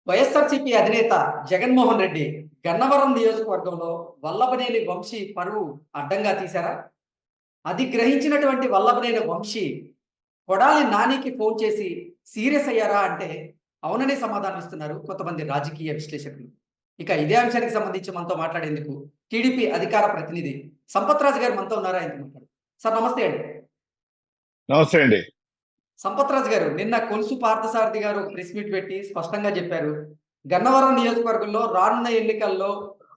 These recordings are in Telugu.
వైఎస్ఆర్సీపీ అధినేత జగన్మోహన్ రెడ్డి గన్నవరం నియోజకవర్గంలో వల్లభనేని వంశీ పరువు అడ్డంగా తీశారా? అది గ్రహించినటువంటి వల్లభనేని వంశీ కొడాలి నానికి ఫోన్ చేసి సీరియస్ అయ్యారా అంటే అవుననే సమాధానం ఇస్తున్నారు కొంతమంది రాజకీయ విశ్లేషకులు. ఇక ఇదే అంశానికి సంబంధించి మనతో మాట్లాడేందుకు టీడీపీ అధికార ప్రతినిధి సంపత్ రాజు గారు మనతో ఉన్నారా? ఆయనతో మాట్లాడు. సార్ నమస్తే అండి. నమస్తే అండి. సంపత్ రాజు గారు, నిన్న కొలుసు పార్థసారథి గారు ఒక ప్రెస్ మీట్ పెట్టి స్పష్టంగా చెప్పారు. గన్నవరం నియోజకవర్గంలో రానున్న ఎన్నికల్లో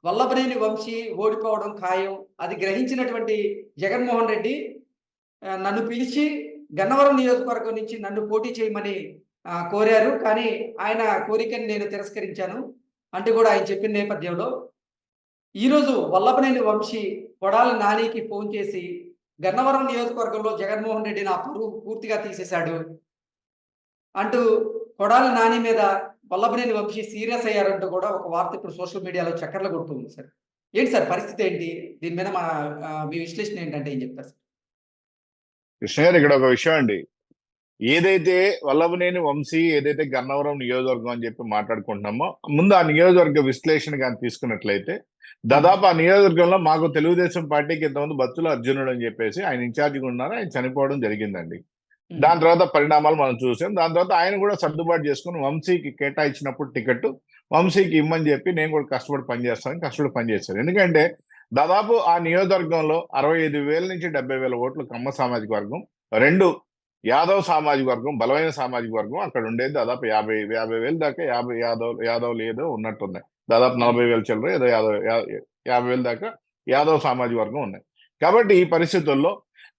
వల్లభనేని వంశీ ఓడిపోవడం ఖాయం. అది గ్రహించినటువంటి జగన్మోహన్ రెడ్డి నన్ను పిలిచి గన్నవరం నియోజకవర్గం నుంచి నన్ను పోటీ చేయమని కోరారు. కానీ ఆయన కోరికని నేను తిరస్కరించాను అంటూ కూడా ఆయన చెప్పిన నేపథ్యంలో ఈరోజు వల్లభనేని వంశీ కొడాలి నానికి ఫోన్ చేసి గన్నవరం నియోజకవర్గంలో జగన్మోహన్ రెడ్డి నా పరువు పూర్తిగా తీసేశాడు అంటూ కొడాలి నాని మీద వల్లభనేని వంశీ సీరియస్ అయ్యారంటూ కూడా ఒక వార్త ఇప్పుడు సోషల్ మీడియాలో చక్కర్లు కొడుతుంది సార్. ఏంటి సార్ పరిస్థితి ఏంటి? దీని మీద మీ విశ్లేషణ ఏంటంటే ఏం చెప్తారు సార్? కృష్ణ గారు, ఇక్కడ ఒక విషయం అండి. ఏదైతే వల్లభనేని వంశీ ఏదైతే గన్నవరం నియోజకవర్గం అని చెప్పి మాట్లాడుకుంటున్నామో, ముందు ఆ నియోజకవర్గ విశ్లేషణ కానీ తీసుకున్నట్లయితే దాదాపు ఆ నియోజకవర్గంలో మాకు తెలుగుదేశం పార్టీకి ఇంతకుముందు బత్తుల అర్జునుడు అని చెప్పేసి ఆయన ఇన్ఛార్జిగా ఉన్నారు. ఆయన చనిపోవడం జరిగిందండి. దాని తర్వాత పరిణామాలు మనం చూసాం. దాని తర్వాత ఆయన కూడా సర్దుబాటు చేసుకుని వంశీకి కేటాయించినప్పుడు టికెట్ వంశీకి ఇమ్మని చెప్పి నేను కూడా కష్టపడి పనిచేస్తాను. ఎందుకంటే దాదాపు ఆ నియోజకవర్గంలో 65,000 నుంచి 70,000 ఓట్లు కమ్మ సామాజిక వర్గం, 2 యాదవ్ సామాజిక వర్గం, బలమైన సామాజిక వర్గం అక్కడ ఉండేది. దాదాపు 50,000 దాకా యాదవ్ ఏదో ఉన్నట్టున్నాయి. దాదాపు 40,000 చిల్లర ఏదో 50,000 దాకా యాదవ్ సామాజిక వర్గం ఉన్నాయి. కాబట్టి ఈ పరిస్థితుల్లో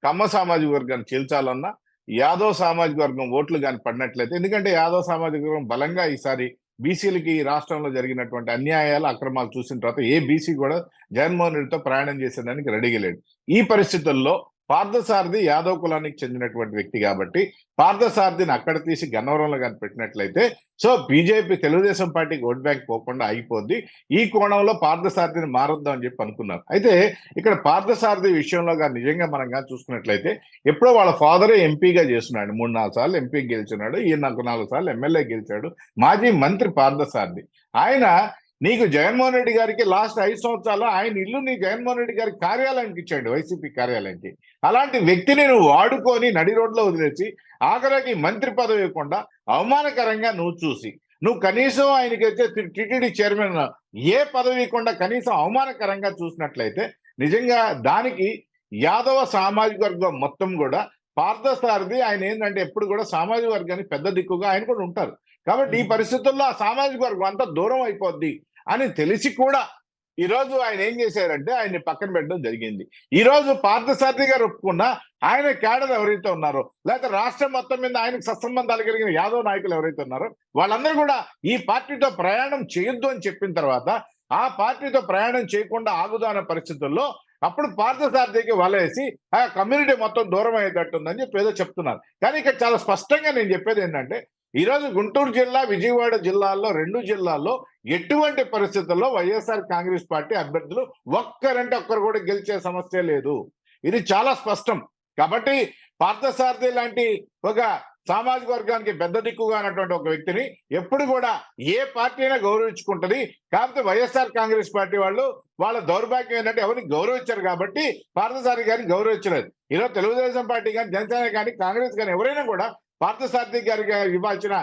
కమ్మ సామాజిక వర్గాన్ని చీల్చాలన్నా యాదవ్ సామాజిక వర్గం ఓట్లు కానీ పడినట్లయితే, ఎందుకంటే యాదవ్ సామాజిక వర్గం బలంగా ఈసారి బీసీలకి ఈ రాష్ట్రంలో జరిగినటువంటి అన్యాయాలు అక్రమాలు చూసిన తర్వాత ఏ బీసీ కూడా జగన్మోహన్ రెడ్డితో ప్రయాణం చేసేదానికి రెడీగా లేడు. ఈ పరిస్థితుల్లో పార్థసారథి యాదవ్ కులానికి చెందినటువంటి వ్యక్తి కాబట్టి పార్థసారథిని అక్కడ తీసి గన్నవరంలో కానీ పెట్టినట్లయితే సో బీజేపీ తెలుగుదేశం పార్టీకి ఓట్ బ్యాంక్ పోకుండా అయిపోద్ది. ఈ కోణంలో పార్థసారథిని మారొద్దాం అని చెప్పి అనుకున్నారు. అయితే ఇక్కడ పార్థసారథి విషయంలో కానీ నిజంగా మనం కానీ చూసుకున్నట్లయితే ఎప్పుడో వాళ్ళ ఫాదరే ఎంపీగా చేస్తున్నాడు. 3-4 సార్లు ఎంపీ గెలిచినాడు. ఈయన 4 సార్లు ఎమ్మెల్యే గెలిచాడు. మాజీ మంత్రి పార్థసారథి. ఆయన నీకు జగన్మోహన్ రెడ్డి గారికి లాస్ట్ 5 సంవత్సరాలు ఆయన ఇల్లు నీ జగన్మోహన్ రెడ్డి గారి కార్యాలయానికి ఇచ్చాడు, వైసీపీ కార్యాలయానికి. అలాంటి వ్యక్తిని నువ్వు వాడుకొని నడి రోడ్లో వదిలేసి ఆఖరికి మంత్రి పదవి ఇవ్వకుండా అవమానకరంగా నువ్వు కనీసం ఆయనకి వచ్చే టిటిడి చైర్మన్ ఏ పదవి ఇవ్వకుండా కనీసం అవమానకరంగా చూసినట్లయితే నిజంగా దానికి యాదవ సామాజిక వర్గం మొత్తం కూడా పార్థసారథి ఆయన ఏంటంటే ఎప్పుడు కూడా సామాజిక వర్గానికి పెద్ద దిక్కుగా ఆయన కూడా ఉంటారు. కాబట్టి ఈ పరిస్థితుల్లో ఆ సామాజిక వర్గం అంతా దూరం అయిపోద్ది అని తెలిసి కూడా ఈరోజు ఆయన ఏం చేశారంటే ఆయన్ని పక్కన పెట్టడం జరిగింది. ఈరోజు పార్థసారథి గారు ఒప్పుకున్న ఆయన క్యాడర్ ఎవరైతే ఉన్నారో, లేకపోతే రాష్ట్రం మొత్తం మీద ఆయనకు సత్సంబంధాలు కలిగిన యాదవ్ నాయకులు ఎవరైతే ఉన్నారో వాళ్ళందరూ కూడా ఈ పార్టీతో ప్రయాణం చేయొద్దు అని చెప్పిన తర్వాత ఆ పార్టీతో ప్రయాణం చేయకుండా ఆగుదు అనే పరిస్థితుల్లో అప్పుడు పార్థసారథికి వలేసి ఆ కమ్యూనిటీ మొత్తం దూరం అయ్యేటట్టుందని చెప్పి ఏదో చెప్తున్నారు. కానీ ఇక్కడ చాలా స్పష్టంగా నేను చెప్పేది ఏంటంటే ఈరోజు గుంటూరు జిల్లా, విజయవాడ జిల్లాల్లో 2 జిల్లాల్లో ఎటువంటి పరిస్థితుల్లో వైఎస్ఆర్ కాంగ్రెస్ పార్టీ అభ్యర్థులు ఒక్కరు కూడా గెలిచే సమస్య లేదు. ఇది చాలా స్పష్టం. కాబట్టి పార్థసారథి లాంటి ఒక సామాజిక వర్గానికి పెద్ద దిక్కుగా ఉన్నటువంటి ఒక వ్యక్తిని ఎప్పుడు కూడా ఏ పార్టీ అయినా గౌరవించుకుంటది. కాకపోతే వైఎస్ఆర్ కాంగ్రెస్ పార్టీ వాళ్ళ దౌర్భాగ్యం ఏంటంటే ఎవరిని గౌరవించారు కాబట్టి పార్థసారథి గారిని గౌరవించలేదు. ఈరోజు తెలుగుదేశం పార్టీ కానీ, జనసేన కానీ, కాంగ్రెస్ కానీ ఎవరైనా కూడా పార్థసారథి గారికి ఇవ్వాల్సిన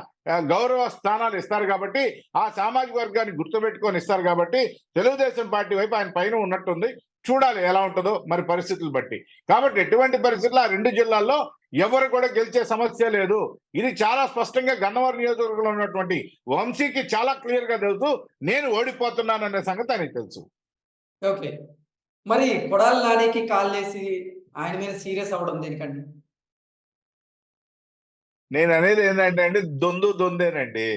గౌరవ స్థానాలు ఇస్తారు కాబట్టి ఆ సామాజిక వర్గాన్ని గుర్తుపెట్టుకొని ఇస్తారు కాబట్టి తెలుగుదేశం పార్టీ వైపు ఆయన పైన ఉన్నట్టుంది. చూడాలి ఎలా ఉంటుందో మరి పరిస్థితులు బట్టి. కాబట్టి ఎటువంటి పరిస్థితుల్లో ఆ 2 జిల్లాల్లో ఎవరు కూడా గెలిచే సమస్య లేదు. ఇది చాలా స్పష్టంగా గన్నవరం నియోజకవర్గంలో ఉన్నటువంటి వంశీకి చాలా క్లియర్ గా తెలుసు. నేను ఓడిపోతున్నాననే సంగతి ఆయనకు తెలుసు. ఓకే, మరి కొడాలి నానికి కాల్ చేసి ఆయన మీద సీరియస్ అవ్వడం దేనికండి? నేను అనేది ఏంటంటే అండి, దొందేనండి.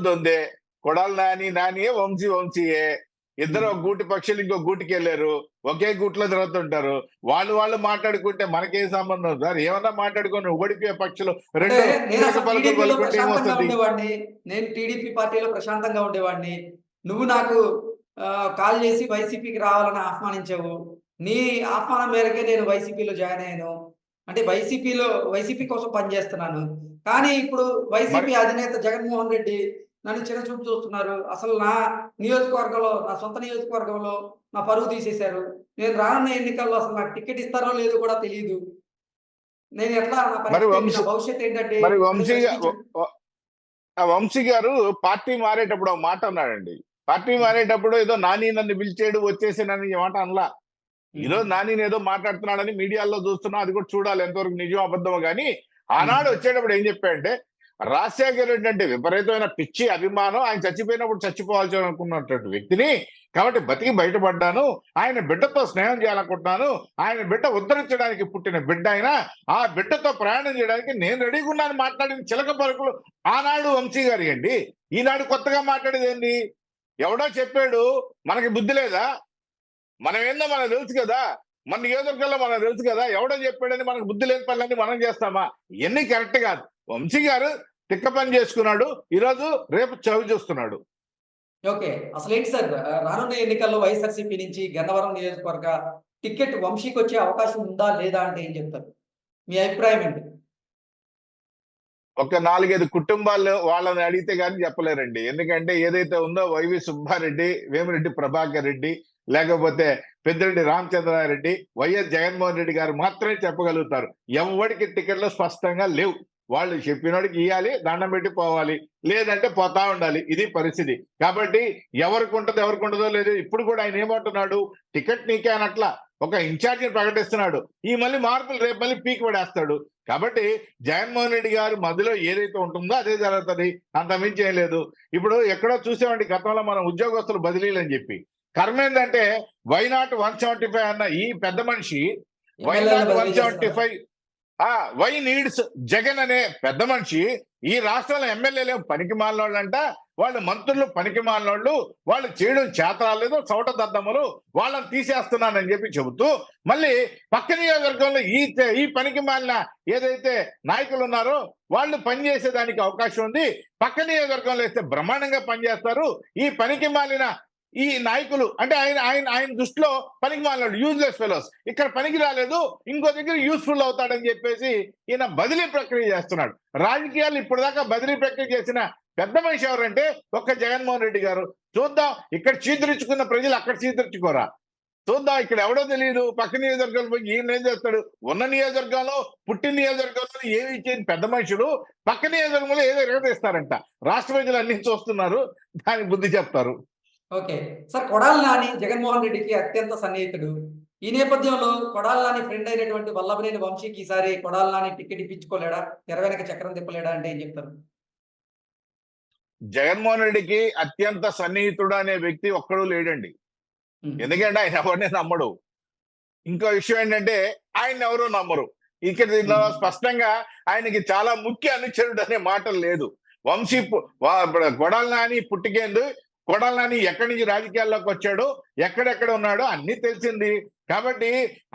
దొందే. కొడాలి నానియే, వంశీయే. ఇద్దరు ఒక గూటి పక్షులు ఇంకో గూటికి వెళ్ళారు. ఒకే గూట్లో తిరుగుతుంటారు. వాళ్ళు మాట్లాడుకుంటే మనకేం సంబంధం సార్? ఏమన్నా మాట్లాడుకొని ఓడిపోయే పక్షులు రెండు నేను టీడీపీ పార్టీలో ప్రశాంతంగా ఉండేవాడిని. నువ్వు నాకు కాల్ చేసి వైసీపీకి రావాలని ఆహ్వానించావు. నీ ఆహ్వానం మేరకే నేను వైసీపీలో జాయిన్ అయ్యాను. అంటే వైసీపీ కోసం పనిచేస్తున్నాను. కానీ ఇప్పుడు మరి వైసీపీ అధినేత జగన్మోహన్ రెడ్డి నన్ను చిన్నచూపు చూస్తున్నారు. అసలు నా నియోజకవర్గంలో, నా సొంత నియోజకవర్గంలో నా పరువు తీసేశారు. నేను రానున్న ఎన్నికల్లో అసలు నాకు టికెట్ ఇస్తారో లేదో కూడా తెలీదు. నేను ఎట్లా నా మరి పరిస్థితి ఏంటి? నా వంశీ భవిష్యత్తు ఏంటంటే మరి అని వంశీ ప్రశ్నించాడు. ఆ వంశీ గారు పార్టీ మారేటప్పుడు ఒక మాట అన్నాడండి. పార్టీ మారేటప్పుడు ఏదో నాని నన్ను పిలిచాడు వచ్చేసానని ఈ మాట అనలా. ఈరోజు నాని ఏదో మాట్లాడుతున్నాడని మీడియాలో చూస్తున్నా, అది కూడా చూడాలి ఎంతవరకు నిజం అబద్ధమో గానీ, ఆనాడు వచ్చేటప్పుడు ఏం చెప్పాడంటే, రాజశేఖర్ రెడ్డి అంటే విపరీతమైన పిచ్చి అభిమానం, ఆయన చచ్చిపోయినప్పుడు చచ్చిపోవాల్సి అనుకున్నటువంటి వ్యక్తిని, కాబట్టి బతికి బయటపడ్డాను, ఆయన బిడ్డతో స్నేహం చేయాలనుకుంటున్నాను, ఆయన బిడ్డ ఉద్ధరించడానికి పుట్టిన బిడ్డ అయినా ఆ బిడ్డతో ప్రయాణం చేయడానికి నేను రెడీగా ఉన్నాను మాట్లాడిన చిలక పలుకులు ఆనాడు వంశీ గారి అండి. ఈనాడు కొత్తగా మాట్లాడేది ఏంది? ఎవడో చెప్పాడు, మనకి బుద్ధి లేదా? మనం ఏందో మనకు తెలుసు కదా, మన నియోజకవర్గంలో మనకు తెలుసు కదా, ఎవడో చెప్పాడని మనకు బుద్ధి లేని పనులన్నీ మనం చేస్తామా? ఇవన్నీ కరెక్ట్ కాదు. వంశీ గారు తిక్క పని చేసుకున్నాడు, ఈరోజు రేపు చవి చూస్తున్నాడు. ఓకే. అసలేంటి సార్ రానున్న ఎన్నికల్లో వైఎస్ఆర్‌సీపీ నుంచి గన్నవరం నియోజకవర్గ టికెట్ వంశీకొచ్చే అవకాశం ఉందా? లేదా? అంటే ఏం చెప్తారు? మీ అభిప్రాయం ఏంటి? ఒక 4-5 కుటుంబాలు వాళ్ళని అడిగితే గానీ చెప్పలేరండి. ఎందుకంటే ఏదైతే ఉందో వైవి సుబ్బారెడ్డి, వేమిరెడ్డి ప్రభాకర్ రెడ్డి, లేకపోతే పెద్దిరెడ్డి రామచంద్రారెడ్డి, వైఎస్ జగన్మోహన్ రెడ్డి గారు మాత్రమే చెప్పగలుగుతారు. ఎవ్వడికి టికెట్లు స్పష్టంగా లేవు. వాళ్ళు చెప్పినోడికి ఇయ్యాలి, దండం పెట్టి పోవాలి, లేదంటే పోతా ఉండాలి. ఇది పరిస్థితి. కాబట్టి ఎవరికి ఉండదో లేదు. ఇప్పుడు కూడా ఆయన ఏమంటున్నాడు, టికెట్ నీకే అనట్లా, ఒక ఇన్ఛార్జిని ప్రకటిస్తున్నాడు. ఈ మళ్ళీ మార్పులు రేపు మళ్ళీ పీకి పడేస్తాడు. కాబట్టి జగన్మోహన్ రెడ్డి గారు మధ్యలో ఏదైతే ఉంటుందో అదే జరుగుతుంది, అంతమించి ఏం లేదు. ఇప్పుడు ఎక్కడో చూసామండి గతంలో మనం ఉద్యోగస్తులు బదిలీలు అని చెప్పి. కర్మ ఏంటంటే వైనాట్ 175 అన్న ఈ పెద్ద మనిషి ఎమ్మెల్యేలను వైనాట్ బదిలీ చేస్తున్నారు. 175 వై నీడ్స్ జగన్ అనే పెద్ద మనిషి ఈ రాష్ట్రంలో ఎమ్మెల్యేలు పనికి మాలినోళ్ళంట, వాళ్ళు మంత్రులు పనికి మాలినోళ్ళు, వాళ్ళు చేయడం చేత రాలేదు, చౌట దద్దమ్మలు, వాళ్ళని తీసేస్తున్నానని చెప్పి చెబుతూ మళ్ళీ పక్క నియోజకవర్గంలో ఈ పనికి మాలిన ఏదైతే నాయకులు ఉన్నారో వాళ్ళు పనిచేసేదానికి అవకాశం ఉంది, పక్క నియోజకవర్గంలో వేస్తే బ్రహ్మాండంగా పనిచేస్తారు, ఈ పనికి మాలిన ఈ నాయకులు అంటే ఆయన దృష్టిలో పనికి మాలిన యూజ్లెస్ ఫెలోస్, ఇక్కడ పనికి రాలేదు, ఇంకో దగ్గర యూస్ఫుల్ అవుతాడని చెప్పేసి ఈయన బదిలీ ప్రక్రియ చేస్తున్నాడు. రాజకీయాలు ఇప్పటిదాకా బదిలీ ప్రక్రియ చేసిన పెద్ద మనిషి ఎవరంటే ఒక్క జగన్మోహన్ రెడ్డి గారు. చూద్దాం, ఇక్కడ చీదరించుకున్న ప్రజలు అక్కడ చీదరించుకోరా, చూద్దాం. ఇక్కడ ఎవడో తెలియదు, పక్క నియోజకవర్గంలో పోయి ఈయన ఏం చేస్తాడు, ఉన్న నియోజకవర్గంలో పుట్టిన నియోజకవర్గంలో ఏమి ఇచ్చేది పెద్ద మనుషులు పక్క నియోజకవర్గంలో ఏదో ఎగరదీస్తారంట. రాష్ట్ర ప్రజలు అన్ని చూస్తున్నారు, దానికి బుద్ధి చెప్తారు. ఓకే. సార్ కొడాలి నాని జగన్మోహన్ రెడ్డికి అత్యంత సన్నిహితుడు. ఈ నేపథ్యంలో కొడాలి నాని ఫ్రెండ్ అయినటువంటి వల్లభనేని వంశీకి ఈసారి కొడాలి నాని టికెట్ ఇప్పించుకోలేడా? తెర వెనక చక్రం తిప్పలేడా అంటే ఏం చెప్తారు? జగన్మోహన్ రెడ్డికి అత్యంత సన్నిహితుడు అనే వ్యక్తి ఒక్కడూ లేడండి. హ్మ్. ఎందుకంటే ఆయన ఎవరిని నమ్మడు. ఇంకో విషయం ఏంటంటే ఆయన ఎవరు నమ్మరు. ఇక్కడ దీనిలో స్పష్టంగా ఆయనకి చాలా ముఖ్య అనుచరుడు అనే మాట లేదు. వంశీ కొడాలి నాని పుట్టికేందు, కొడాలి నాని ఎక్కడి నుంచి రాజకీయాల్లోకి వచ్చాడో, ఎక్కడెక్కడ ఉన్నాడో అన్ని తెలిసింది. కాబట్టి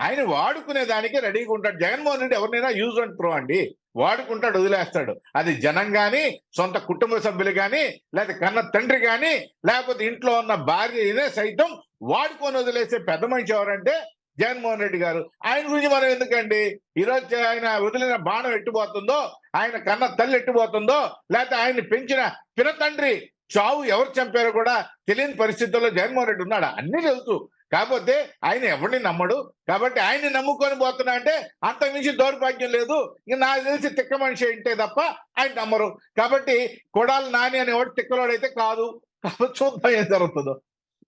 ఆయన వాడుకునే దానికి రెడీగా ఉంటాడు. జగన్మోహన్ రెడ్డి ఎవరినైనా యూజ్ అండ్ త్రో అండి, వాడుకుంటాడు, వదిలేస్తాడు. అది జనం గాని, సొంత కుటుంబ సభ్యులు గాని, లేకపోతే కన్న తండ్రి గాని, లేకపోతే ఇంట్లో ఉన్న భార్యనే సైతం వాడుకొని వదిలేసే పెద్ద మనిషి ఎవరంటే జగన్మోహన్ రెడ్డి గారు. ఆయన గురించి మనం ఎందుకండి, ఈరోజు ఆయన వదిలిన బాణం ఎట్టుపోతుందో, ఆయన కన్న తల్లి ఎట్టుపోతుందో, లేకపోతే ఆయన్ని పెంచిన పిన తండ్రి చావు ఎవరు చంపారో కూడా తెలియని పరిస్థితుల్లో జగన్మోహన్ రెడ్డి ఉన్నాడు. అన్ని తెలుసు, కాకపోతే ఆయన ఎవరిని నమ్మడు. కాబట్టి ఆయన్ని నమ్ముకొని పోతున్నా అంటే అంతకుమించి దౌర్భాగ్యం లేదు. ఇంక నాకు తెలిసి తిక్క మనిషి అంటే తప్ప ఆయన నమ్మరు. కాబట్టి కొడాలి నాని అనేవాడు తిక్కలోడైతే కాదు. కాబట్టి చూద్దాం ఏం జరుగుతుందో.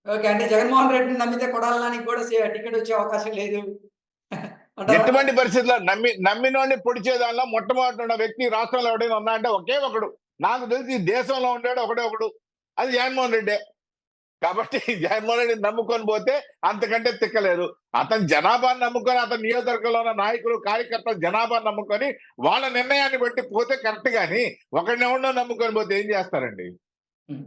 ఓకే. అంటే జగన్మోహన్ రెడ్డిని నమ్మితే కొడాలి నానికి కూడా టికెట్ వచ్చే అవకాశం లేదు అంటారా? ఎటువంటి పరిస్థితుల్లో నమ్మినోడిని పొడిచేదానిలో మొట్టమొదటి ఉన్న వ్యక్తి రాష్ట్రంలో ఎవడైనా ఉన్నా అంటే ఒకే ఒకడు, నాకు తెలిసి ఈ దేశంలో ఉంటాడు ఒకడే ఒకడు, అది జగన్మోహన్ రెడ్డే. కాబట్టి జగన్మోహన్ రెడ్డిని నమ్ముకొని పోతే అంతకంటే తిక్కలేదు. అతని జనాభాను నమ్ముకొని, అతని నియోజకవర్గంలో ఉన్న నాయకులు కార్యకర్తల జనాభాను నమ్ముకొని వాళ్ళ నిర్ణయాన్ని బట్టి పోతే కరెక్ట్, కానీ ఒకరిని ఎవరినో నమ్ముకొని పోతే ఏం చేస్తారండి? హ్మ్.